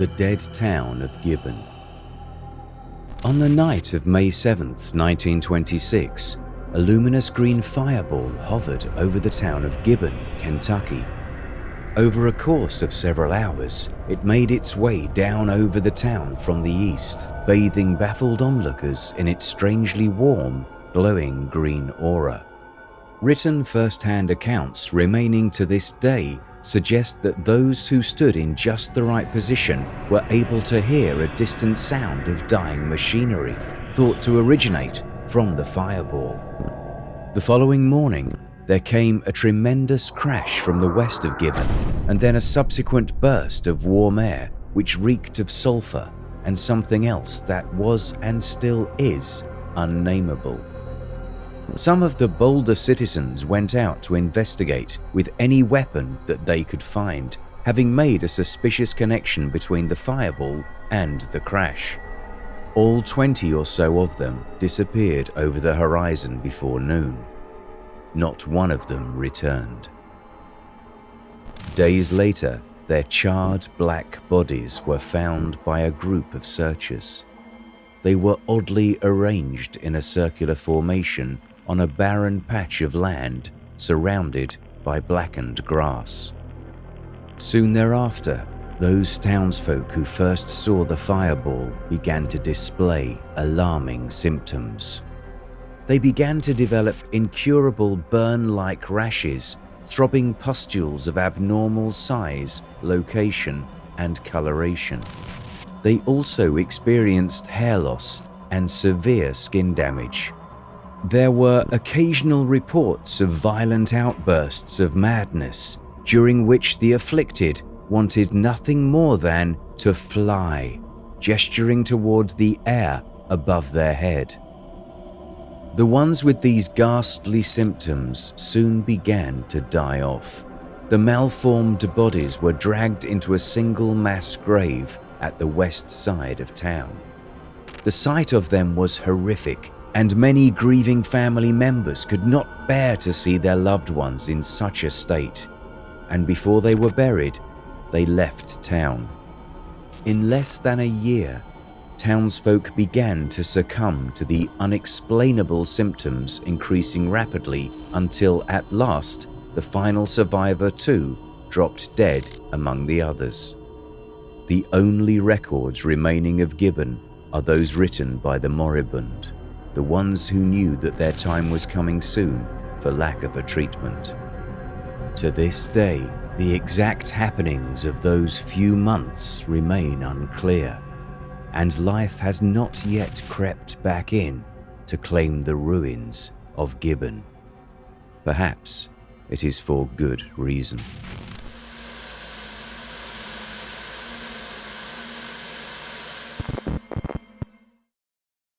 the dead town of Gibbon. On the night of May 7th, 1926, a luminous green fireball hovered over the town of Gibbon, Kentucky. Over a course of several hours, it made its way down over the town from the east, bathing baffled onlookers in its strangely warm, glowing green aura. Written first-hand accounts remaining to this day suggest that those who stood in just the right position were able to hear a distant sound of dying machinery, thought to originate from the fireball. The following morning, there came a tremendous crash from the west of Gibbon, and then a subsequent burst of warm air which reeked of sulfur and something else that was and still is unnameable. Some of the bolder citizens went out to investigate with any weapon that they could find, having made a suspicious connection between the fireball and the crash. All 20 or so of them disappeared over the horizon before noon. Not one of them returned. Days later, their charred black bodies were found by a group of searchers. They were oddly arranged in a circular formation on a barren patch of land surrounded by blackened grass. Soon thereafter, those townsfolk who first saw the fireball began to display alarming symptoms. They began to develop incurable burn-like rashes, throbbing pustules of abnormal size, location, and coloration. They also experienced hair loss and severe skin damage. There were occasional reports of violent outbursts of madness, during which the afflicted wanted nothing more than to fly, gesturing toward the air above their head. The ones with these ghastly symptoms soon began to die off. The malformed bodies were dragged into a single mass grave at the west side of town. The sight of them was horrific, and many grieving family members could not bear to see their loved ones in such a state, and before they were buried, they left town. In less than a year, townsfolk began to succumb to the unexplainable symptoms increasing rapidly until at last the final survivor too dropped dead among the others. The only records remaining of Gibbon are those written by the moribund, the ones who knew that their time was coming soon for lack of a treatment. To this day, the exact happenings of those few months remain unclear, and life has not yet crept back in to claim the ruins of Gibbon. Perhaps it is for good reason.